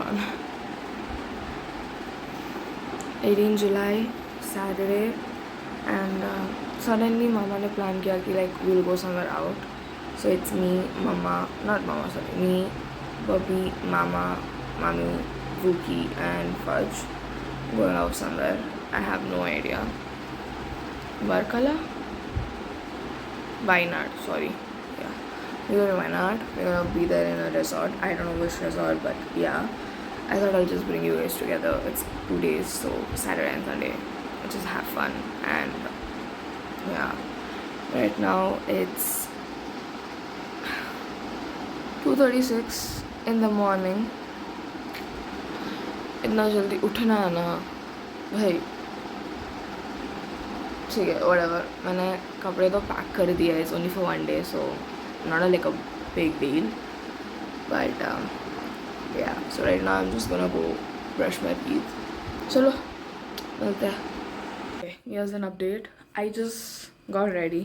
on. 18 July, Saturday, and suddenly Mama ने plan किया कि like we'll go somewhere out. So it's me, Mama, not Mama, sorry, me, Bobby, Mama, Mami, Vuki, and Fudge going out somewhere. I have no idea. Varkala? Wayanad, sorry. Yeah. We're going to Wayanad. We're going to be there in a resort. I don't know which resort, but yeah. I thought I'll just bring you guys together. It's 2 days, so Saturday and Sunday. Just have fun. And yeah. Right now it's 2:36 in the morning. इतना जल्दी उठना है ना भाई. ठीक है, whatever. मैंने कपड़े तो पैक कर दिया है. It's only for 1 day, so not like a big deal. But yeah, so right now I'm just gonna go brush my teeth. चलो मिलते हैं. Okay, here's an update. I just got ready.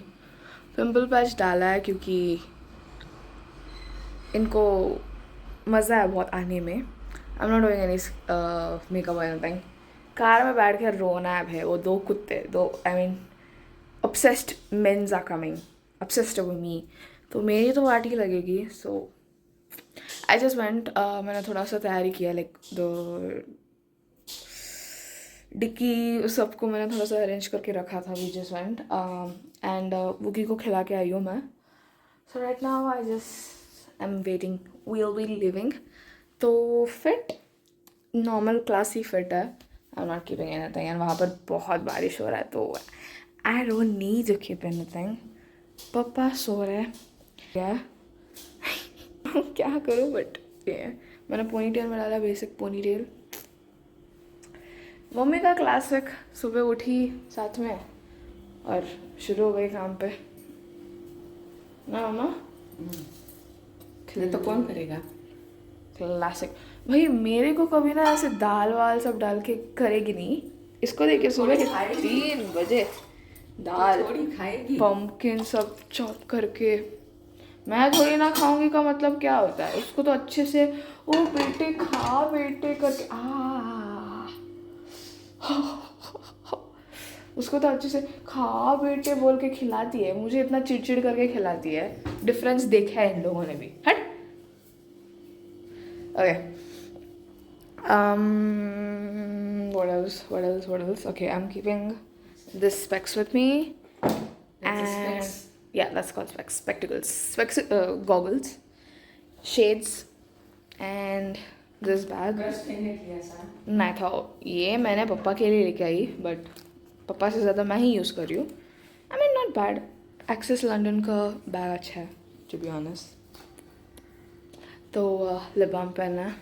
Pimple patch डाला है क्योंकि इनको मज़ा है बहुत आने में. I'm not doing any makeup or anything. Car में बैठ कर रोना है वो दो कुत्ते दो I mean obsessed men are coming obsessed over me. तो मेरी तो पार्टी लगेगी. So I just went मैंने थोड़ा सा तैयारी किया like the डिक्की सबको मैंने थोड़ा सा अरेंज करके रखा था. We just went and वुकी को खिला के आई हूँ मैं. So right now I just am waiting. We'll be leaving. तो फिट नॉर्मल क्लासी फिट है. I'm not keeping anything. And वहाँ पर बहुत बारिश हो रहा है तो I don't need to keep anything. पापा सो रहे हैं क्या क्या करूँ बट मैंने पोनी टेल में डाला बेसिक पोनी टेल. मम्मी का क्लासिक सुबह उठी साथ में और शुरू हो गई काम पे ना मम्मा. खिले तो कौन करेगा. क्लासिक भाई. मेरे को कभी ना ऐसे दाल वाल सब डाल के करेगी नहीं. इसको देखिए सुबह के 3 बजे दाल थोड़ी खाएगी. पम्पकिन सब चॉप करके. मैं थोड़ी ना खाऊंगी का मतलब क्या होता है. उसको तो अच्छे से ओ बेटे खा बेटे करके उसको तो अच्छे से खा बेटे बोल के खिलाती है. मुझे इतना चिड़चिड़ करके खिलाती है. डिफरेंस देखा है इन लोगों ने भी. हट. Okay. What else? Okay, I'm keeping this specs with me. That's specs? Yeah, that's called specs. Spectacles. Specs, goggles, shades, and this bag. नहीं था ये मैंने पापा के लिए लेके आई बट पापा से ज़्यादा मैं ही यूज़ कर रही हूँ. I mean not bad. Access London का बैग अच्छा है to be honest. तो लिप बाम पहनना है.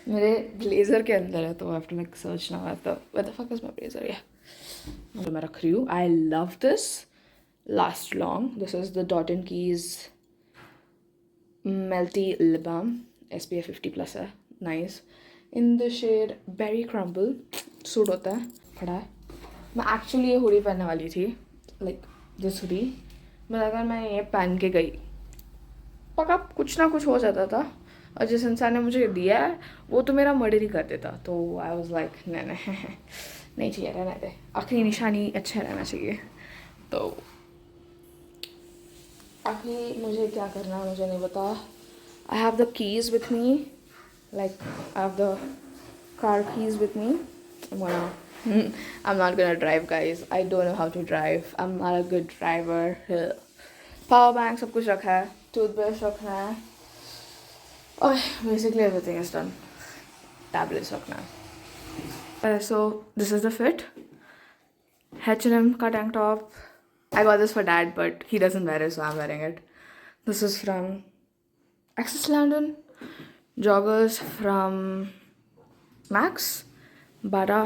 मेरे ब्लेज़र के अंदर है तो I have to like search now at the where the fuck is my blazer. या मैं रख रही हूँ. I love this. Last long. This is the dot and keys melty lip balm. SPF 50+ है. Nice. In the shade berry crumble. Suit होता है. खड़ा है. मैं एक्चुअली ये हुडी पहनने वाली थी लाइक दिस हुडी. मैं अगर मैं ये पहन के गई पक्का कुछ ना कुछ हो जाता था. और जिस इंसान ने मुझे दिया है वो तो मेरा मर्डर ही कर देता. तो आई वाज लाइक नहीं चाहिए रहना दे. आखिरी निशानी अच्छा रहना चाहिए. तो अभी मुझे क्या करना है मुझे नहीं पता. I have the keys with me like I have the car keys with me. I'm not gonna drive guys. I don't know how to drive. I'm not a good driver. Power bank सब कुछ रखा है. Toothbrush रखना है और basically everything is done. Tablets रखना है. So this is the fit. H&M का tank top. I got this for dad but he doesn't wear it so I'm wearing it. This is from Access London. Joggers from Max Bara.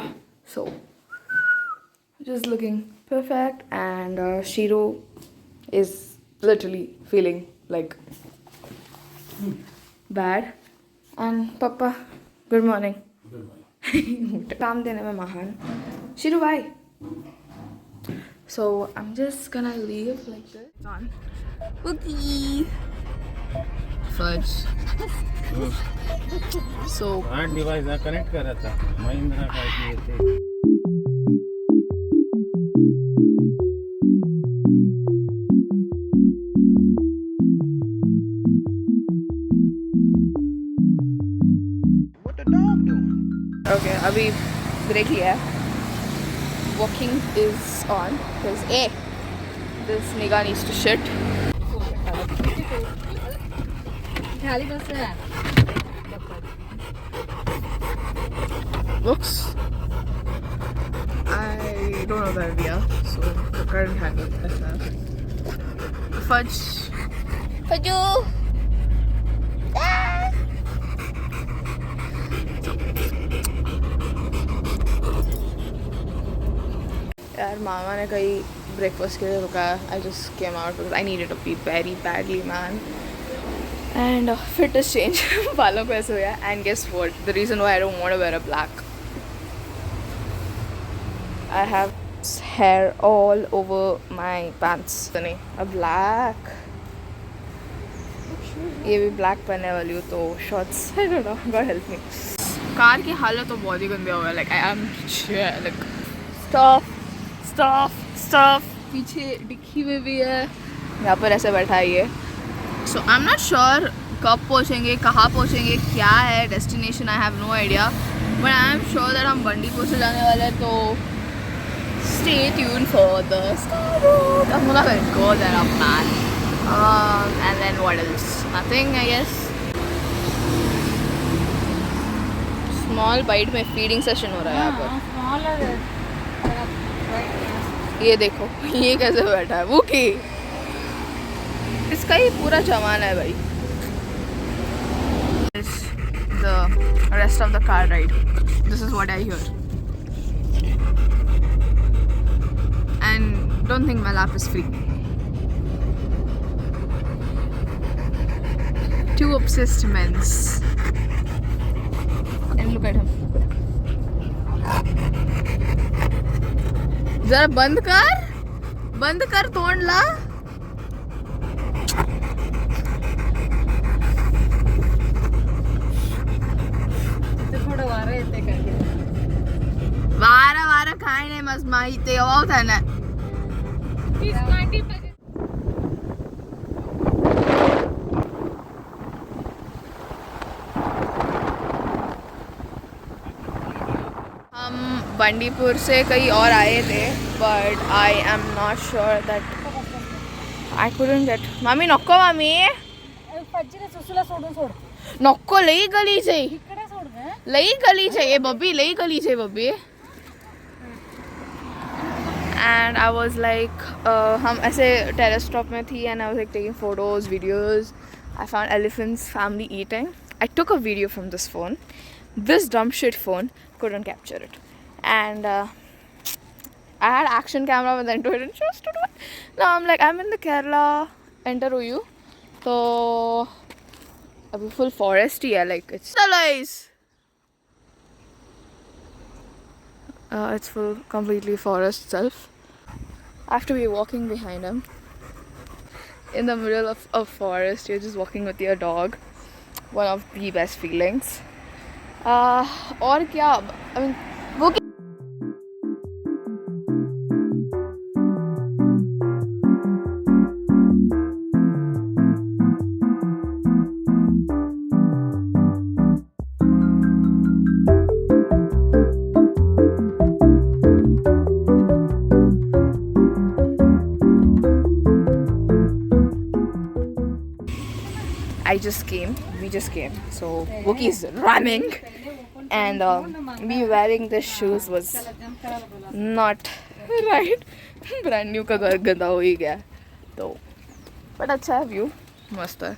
So just looking perfect and Shiro is literally feeling like bad. And Papa, good morning. Good morning. काम देने में महान. Shiru, bye. So I'm just gonna leave like this. On. Boogie. Fudge. So smart device connect करा था महिंद्रा का येते okay, अभी break लिया है. Walking is on because this nigga needs to shit. खाली बस है. Books. I don't know the idea, so the current handle is that. Fudge. Fudge. यार मामा ने कहीं ब्रेकफास्ट के लिए रुकाया. I just came out because I needed to pee very badly, man. And fit is change. बालों को ऐसे हो गया. And guess what? The reason why I don't want to wear a black. I have hair all over my pants. नहीं, a black. ये भी black पहनने वाली हूँ तो shorts. I don't know. God help me. Car की हालत तो बहुत ही गंदी हो गया. Like I am like stop. पीछे डिक्की में भी है. यहाँ पर ऐसे बैठा है ये. So I'm not sure कब पहुँचेंगे, कहाँ पहुँचेंगे, क्या है destination. I have no idea. But I am sure that हम बंडीपुर से जाने वाले हैं तो stay tuned for the star route. I'm gonna go there up, man. And then what else? Nothing, I guess. Small bite में feeding session हो रहा है यहाँ पर. स्मॉलर ये देखो ये कैसे बैठा है वो की. इसका ही पूरा जमाना है भाई. The rest of the car ride. This is what I hear. And don't think my lap is free. Two obsessed men. And look at him. जरा बंद कर तोड़ ला. थोडं वारं येते काय. वारा काय नाही मस्त माहिती होता ना. हम बंडीपुर से कहीं और आए थे but I am not sure that I couldn't get. मामी नको मामी पज्जीने सुसूला सोडून सोड. नको लई गलीच आहे. इकडे सोड गं. लई गलीच आहे बब्बी. लई गलीच आहे Baby. And I was like हम ऐसे टेरेस टॉप में थी and I was like taking photos videos. I found elephants family eating. I took a video from this phone. This dumb shit phone couldn't capture it. And I had action camera but then didn't choose to do it. Now I'm like, I'm in the Kerala enter Uyu. So abhi full forest hi hai, like it's nice. It's full completely forest itself. I have to be walking behind him. In the middle of a forest, you're just walking with your dog. One of the best feelings. और क्या I mean, वो we just came. So Wookie's running. And me wearing this shoes was not right. Brand new का गंदा हो ही गया तो. But अच्छा है view. मस्त है.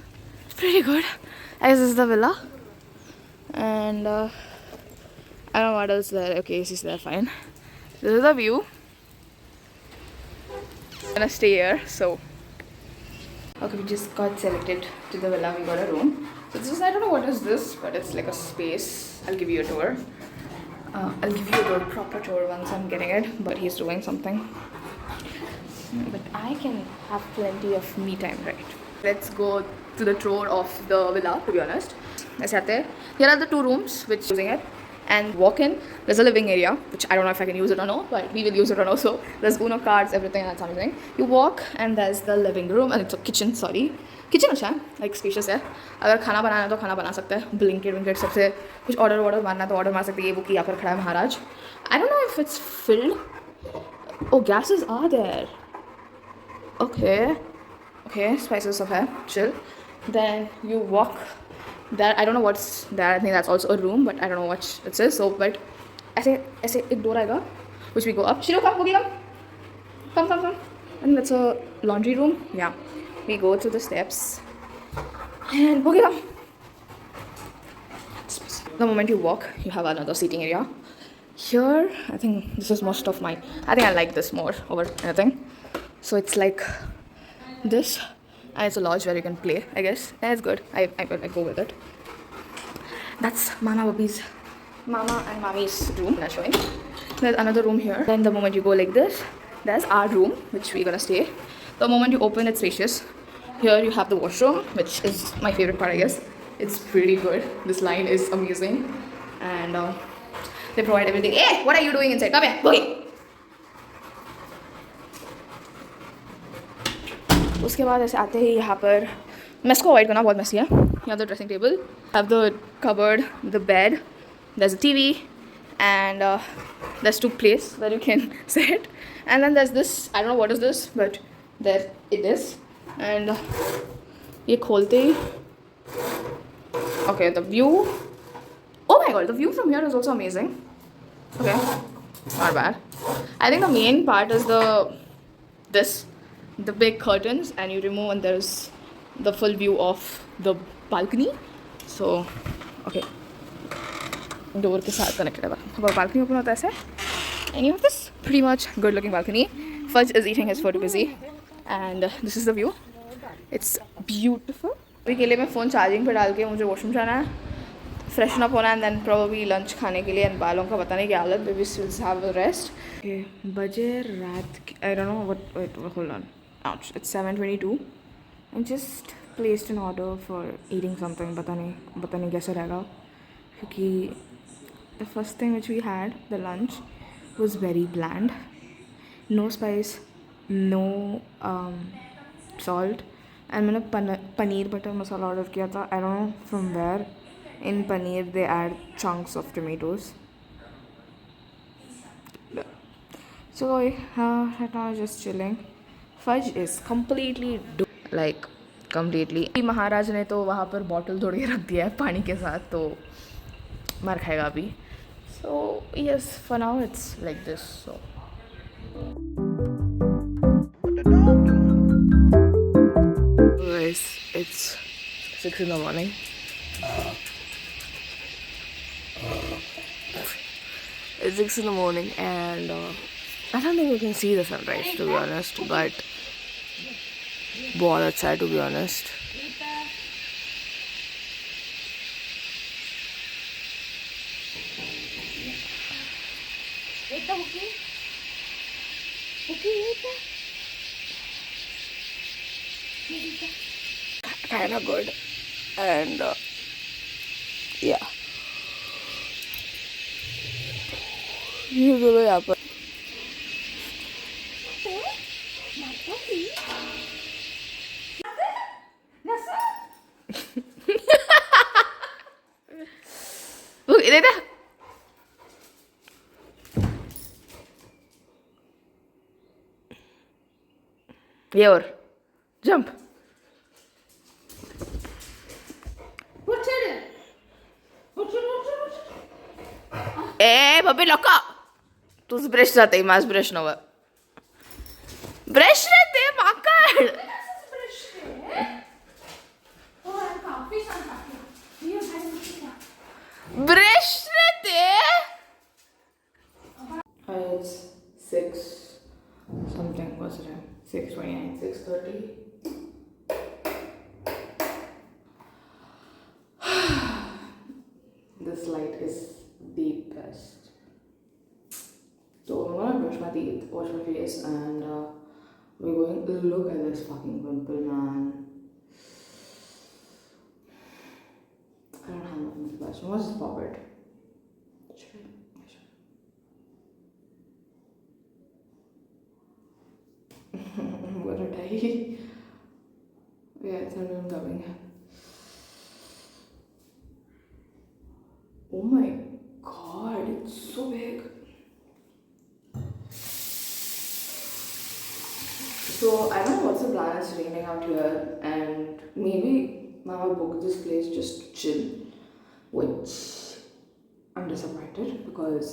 Pretty good. I guess this is the villa. And I don't know what else there. Okay, this is there, fine. This is the view. I'm gonna stay here, so. Okay, we just got selected to the villa. We got a room. So this is, I don't know what is this, but it's like a space. I'll give you a tour. I'll give you the proper tour once I'm getting it, but he's doing something. But I can have plenty of me time, right? Let's go to the tour of the villa, to be honest. ऐसे आते हैं. Here are the two rooms which using it. And walk in, there's a living area, which I don't know if I can use it or not, but we will use it or not. So there's Uno cards, everything, and that's amazing. You walk, and there's the living room, and it's a kitchen, sorry. Kitchen अच्छा है, like spacious है. अगर खाना बनाना है तो खाना बना सकते हैं. Blinkit सबसे कुछ order मारना है तो order मार सकते हैं. ये बुक यहाँ पर खड़ा है महाराज. I don't know if it's filled. Oh, gases are there. Okay, spices सब है, chill. Then you walk. There, I don't know what's there. I think that's also a room, but I don't know what it is. So, but ऐसे एक door आएगा, which we go up. Shiru, come, Boogie, come. And that's a laundry room. Yeah, we go through the steps. And Boogie, come. The moment you walk, you have another seating area. Here, I think this is most of mine. I think I like this more over anything. So it's like this. And it's a lodge where you can play, I guess. And it's good. I go with it. That's Mama and Mommy's room. I'm showing. There's another room here. Then the moment you go like this, there's our room, which we're gonna stay. The moment you open, it's spacious. Here you have the washroom, which is my favorite part, I guess. It's pretty good. This line is amazing. And they provide everything. Hey, what are you doing inside? Come here. Okay. उसके बाद ऐसे आते ही यहाँ पर mess को avoid करना बहुत Messi है. You have the dressing table, have the cupboard, the bed, there's a TV, and there's two places where you can sit, and then there's this, I don't know what is this, but there it is. And ये खोलते ही, okay, the view, oh my god, the view from here is also amazing. Okay, not bad. I think the main part is the big curtains, and you remove and there's the full view of the balcony. So okay, door के साथ connected है. अब balcony open होता है ऐसे, and you have this pretty much good looking balcony. Fudge is eating his food busy, and this is the view. It's beautiful. अभी के लिए मैं फ़ोन चार्जिंग पे डाल के मुझे वॉशरूम जाना है, फ्रेशन अप होना है, एंड देन प्रोबेबली लंच खाने के लिए. एंड बालों का पता नहीं क्या हालत, baby still have a rest. Okay, बजे रात, आई don't know what, hold on. Ouch, it's 7:22. I'm just placed an order for eating something. पता नहीं कैसा रहेगा, क्योंकि the first thing which we had, the lunch, was very bland. No spice, no salt. And मैंने paneer butter मसाला order किया था. I don't know from where. In paneer they add chunks of tomatoes. So right now I'm just chilling. Fudge is completely completely. महाराज ने तो वहाँ पर bottle तोड़ के रख दिया है पानी के साथ, तो मार खाएगा अभी. So yes, for now it's like this. So guys, it's 6 in the morning. It's 6 in the morning, and I don't think you can see the sunrise, to be honest, but बहुत अच्छा है, to be honest. Kind of good, and yeah. ये दोनों यहाँ पर इधर ये और जंप. ए बबे लोका, तूच ब्रश जाते माझ ब्रश नव ब्रश रहते माकड. ब्रश रहते. It's 6 something, what's it? 6:29, 6:30. This light is the best. So I'm gonna brush my teeth, wash my face, and we're going to look at this fucking pimple, man. बस मस्त pocket बरं आहे. Yeah, I'm coming. Oh my god, it's so big. So I don't know what's the plan. It's raining out here, and maybe Mama booked this place just to chill, which I'm disappointed because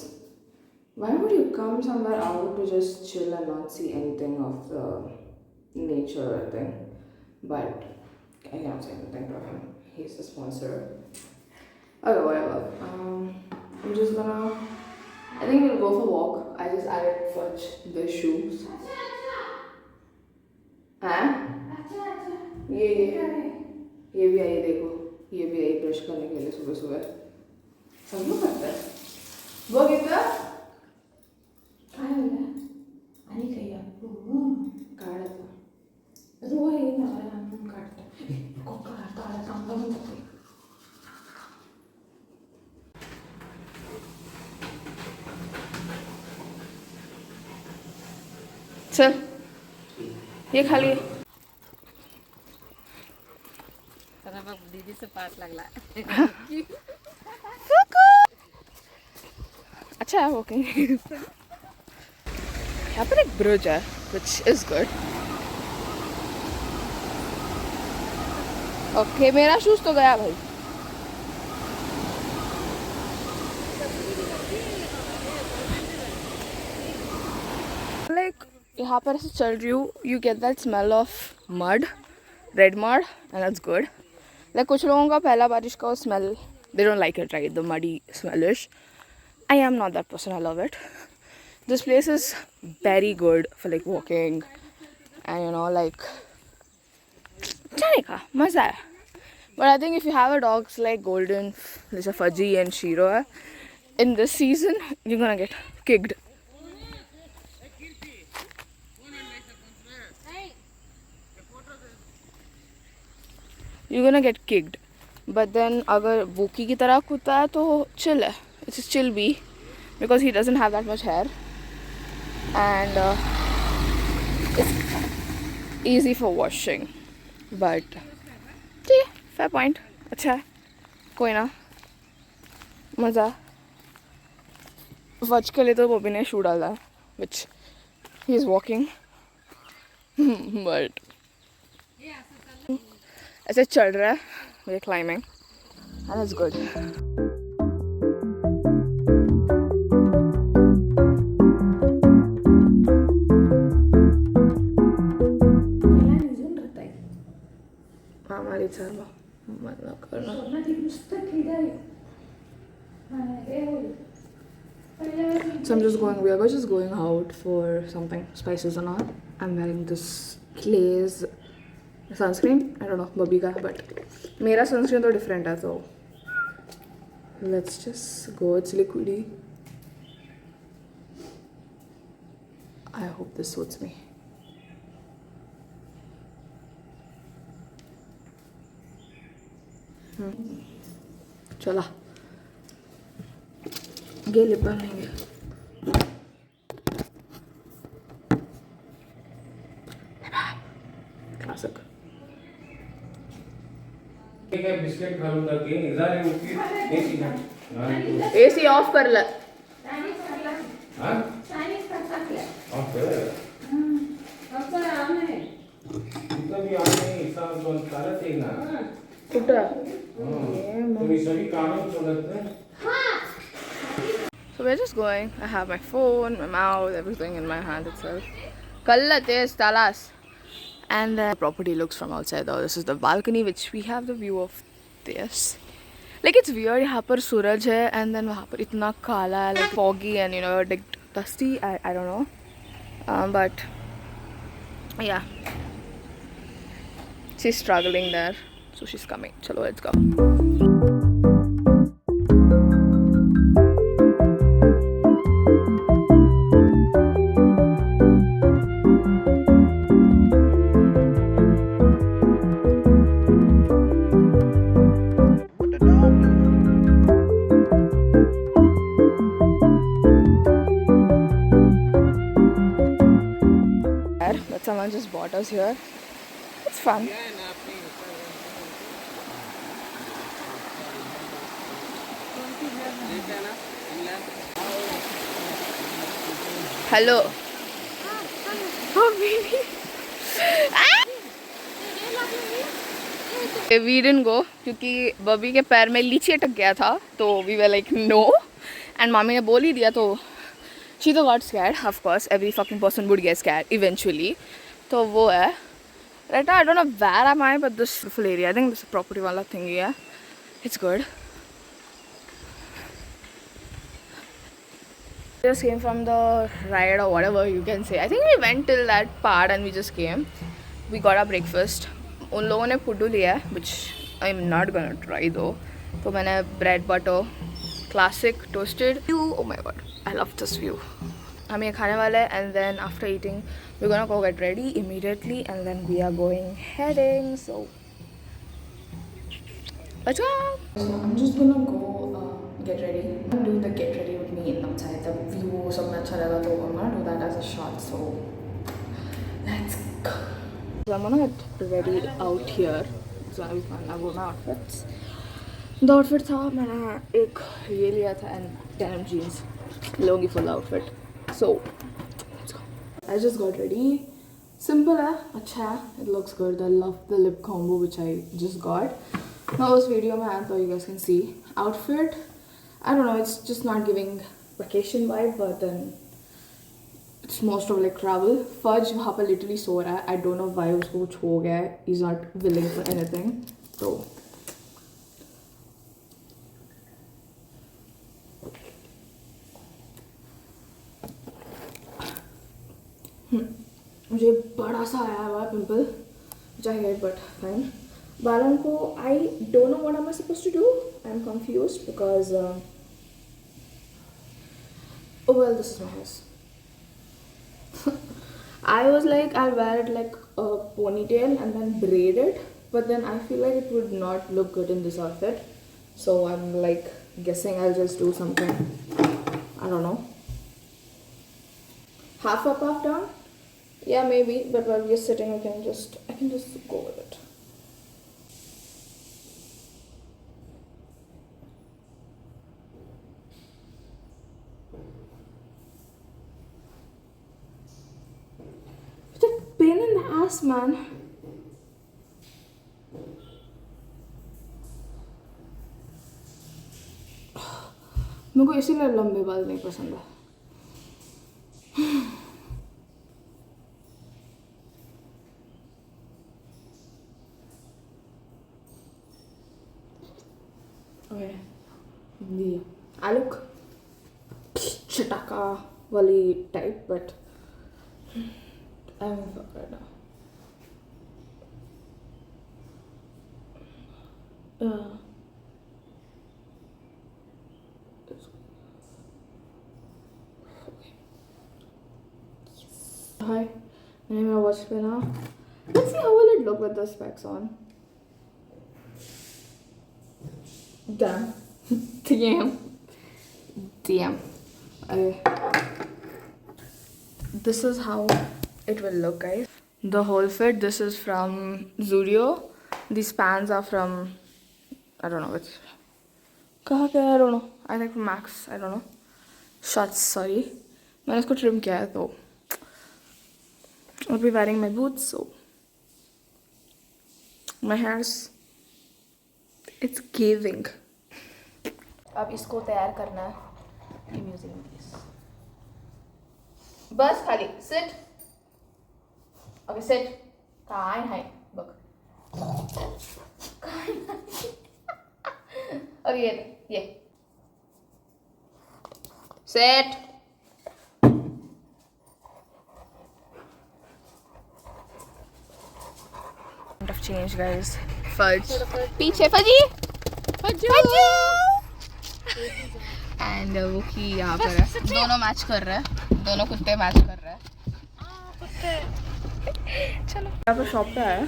why would you come somewhere out to just chill and not see anything of the nature thing? But I can't say anything to him. He's the sponsor. Okay, whatever. I'm just gonna. I think we'll go for a walk. I just added Fudge the shoes. हाँ? ये भी आई देखो, ये भी I brush करने के लिए सुबह सुबह. सब लोग करते हैं. वो कितना? काय म्हणलं? आणि काही काढत. रो आहे ना म्हणून काढतो. कोका काढा चांगला म्हणतो. चल ये खाली. तर बघ दीदीचा पाठ लागला. अच्छा है वॉकिंग. यहाँ पर एक ब्रिज है which is good. ओके मेरा शूज तो गया भाई. लाइक यहाँ पर ऐसे चल रही हूँ, you get that smell of mud, red mud, and that's good. Like कुछ लोगों का पहला बारिश का smell, they don't like it, right? The muddy smellish. I am not that person. I love it. This place is very good for like walking, and you know like जाने का मजा है. But I think if you have a dogs like Golden, there's a Fudgy and Shiro, in this season you're gonna get kicked. You're gonna get kicked. But then अगर Wookie की तरह कुत्ता है तो chill है. It's a chill bee because he doesn't have that much hair, and it's easy for washing. But yeah, fair point. अच्छा है, कोई ना, मज़ा. फज के लिए तो बॉबी ने शू डाला है, which he is walking. But ऐसे चढ़ रहा है, we are climbing, and it's good. हमारी चलो मतलब करना. So I'm just going. We are just going out for something, spices or not. I'm wearing this Clay's sunscreen. I don't know, Bobby ka, but मेरा sunscreen तो different है, so let's just go. It's liquidy. I hope this suits me. चला गे lip balm लेंगे. Classic. Biscuit खा लूंगा कि इधर AC ना एसी ऑफ कर ले. हां ऑफ कर. इतना भी आ नहीं सब तो सारा चाहिए ना. So we're just going. I have my phone, my mouth, everything in my hand itself. Kallates talas. And the property looks from outside though. This is the balcony which we have the view of this. Like it's weird, यहाँ पर सूरज है and then वहाँ पर इतना काला है, like foggy and you know like dusty. I don't know. But yeah. She's struggling there. So she's coming. Chalo, let's go. was here. It's fun. Hello. Oh, baby. We didn't go क्योंकि बबी के पैर में लीची अटक गया था तो we were like no and मामी ने बोल ही दिया तो she तो got scared. Of course every fucking person would get scared eventually. तो वो है. Right now I don't know where am I but this beautiful area. I think this is property वाला thingy है. It's good. Just came from the ride or whatever you can say. I think we went till that part and we just came. We got our breakfast. उन लोगों ने पुड्डू लिया है which I'm not gonna try though. तो मैंने bread butter classic toasted view. Oh my god, I love this view. हम ये खाने वाले हैं and then after eating we're gonna go get ready immediately and then we are going heading. So let's go. So I'm just gonna go get ready. I'm doing the get ready with me outside. The view सब में अच्छा लगा तो I'm gonna do that as a shot. So let's go. So I'm gonna get ready out here. So I will find out my outfits. The outfit था मैंने एक ये लिया था and denim jeans. Logi full outfit. So let's go. I just got ready. Simple है, अच्छा है. It looks good. I love the lip combo which I just got. Now this video में आया तो you guys can see. Outfit, I don't know. It's just not giving vacation vibe, but then it's most of like travel. Fudge वहाँ पर literally सो रहा है. I don't know why उसको कुछ हो गया है. He's not willing for anything. So मुझे बड़ा सा आया हुआ pimple which I hate but fine. बालों को I don't know what am I supposed to do. I'm confused because oh well, this is my house. I was like I'll wear it like a ponytail and then braid it, but then I feel like it would not look good in this outfit. So I'm like guessing I'll just do something, I don't know, half up, half down. Yeah, maybe, but while we're sitting I can just go with it. It's a pain in the ass, man. मेरे को इसीलिए लंबे बाल नहीं पसंद है. Okay, I look chitaka wali type, but I'm fuck right now. Hi, my name is watch now. Let's see how will it look with the specs on. Damn. Damn. This is how it will look, guys. The whole fit, this is from Zudio. These pants are from, I don't know which. I don't know. I think from Max. I don't know. Shots, sorry. मैंने इसको trim किया है तो I'll be wearing my boots, so my hair's, it's giving. अब इसको तैयार करना है. I'm using this. बस खाली sit. Okay, sit. काय नाही बघ. काय नाही. Okay, ये. Sit. Of change, guys. Fudge. पीछे फजी. फज्जू. And Wookie यहाँ पर है. दोनों मैच कर रहे हैं. दोनों कुत्ते मैच कर रहे हैं. चलो. यहाँ पर शॉप पे आया.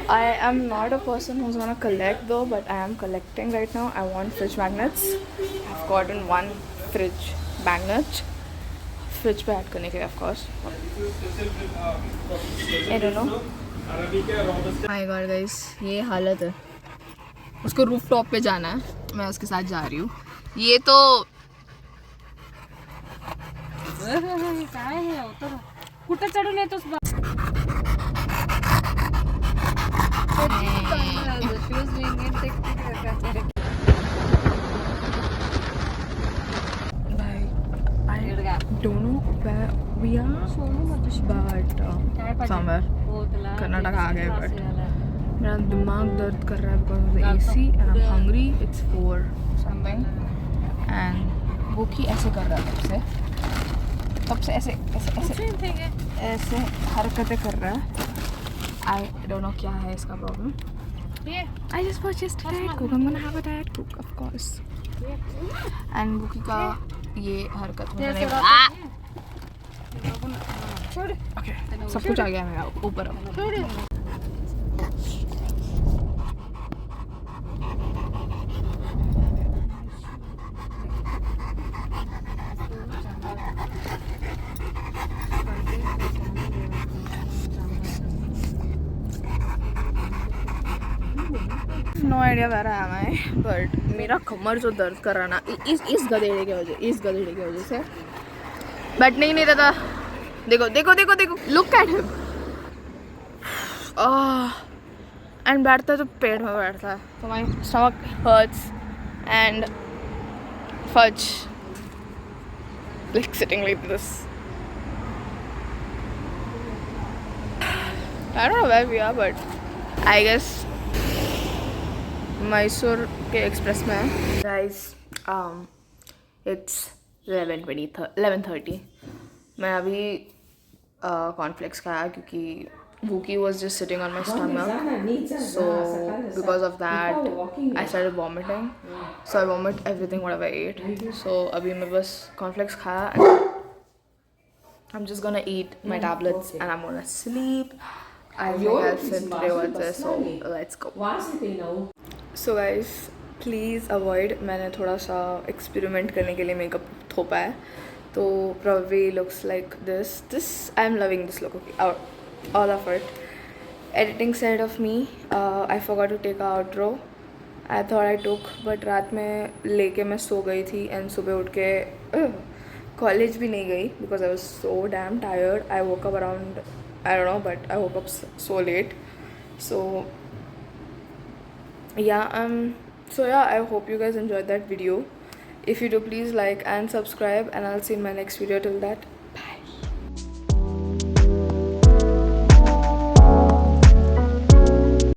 I am not a person who's gonna collect though, but I am collecting right now. I want fridge magnets. I've gotten one fridge magnet fridge पे ऐड करने के लिए of course. I don't no. My God guys, ये हालत है. उसको roof top पे जाना है, मैं उसके साथ जा रही हूँ. ये तो काय आहे उतर कुठे चढून येतोस बा शूज लेंगे I don't know where we are, but somewhere. Karnataka आ गए, but मेरा दिमाग दर्द कर रहा है because of the AC and I'm hungry. It's 4 something and वो की ऐसे कर रहा है तब से ऐसे ऐसे हरकतें कर रहा है. I don't know क्या है इसका problem. I just purchased Diet Coke. I'm gonna have a Diet Coke, of course. And बुकी का ये हरकत मुझे नहीं Okay, सब कुछ आ गया मेरा ऊपर अब. No idea where I am, but मेरा कमर जो दर्द कर रहा ना इस गधेड़े की वजह से बैठने ही नहीं रहता. देखो देखो देखो देखो, लुक एट हिम. एंड बैठता है तो पेट में बैठता है, तो my stomach hurts and fuzz like sitting like this. I don't know where we are, but I guess Mysore के एक्सप्रेस में है. Guys, it's 11:30. मैं अभी कॉर्नफ्लेक्स खाया क्योंकि Buki was just sitting on my stomach, so because of that I started vomiting. So I vomit everything whatever I ate. So अभी मैं बस कॉर्नफ्लेक्स खाया and I'm just gonna eat my tablets and I'm gonna sleep. I think I'll film today with this, so let's go. So guys, please avoid. मैंने थोड़ा सा experiment करने के लिए मेकअप थोपा है, तो probably looks like this. I'm loving this look. Okay, all of it. Editing side of me, I forgot to take our outro. I thought I took, but रात में लेके मैं सो गई थी and सुबह उठ के कॉलेज भी नहीं गई because I was so damn tired. I woke up around, I don't know, but I woke up so late. So yeah, I hope you guys enjoyed that video. If you do, please like and subscribe, and I'll see you in my next video. Till that, bye.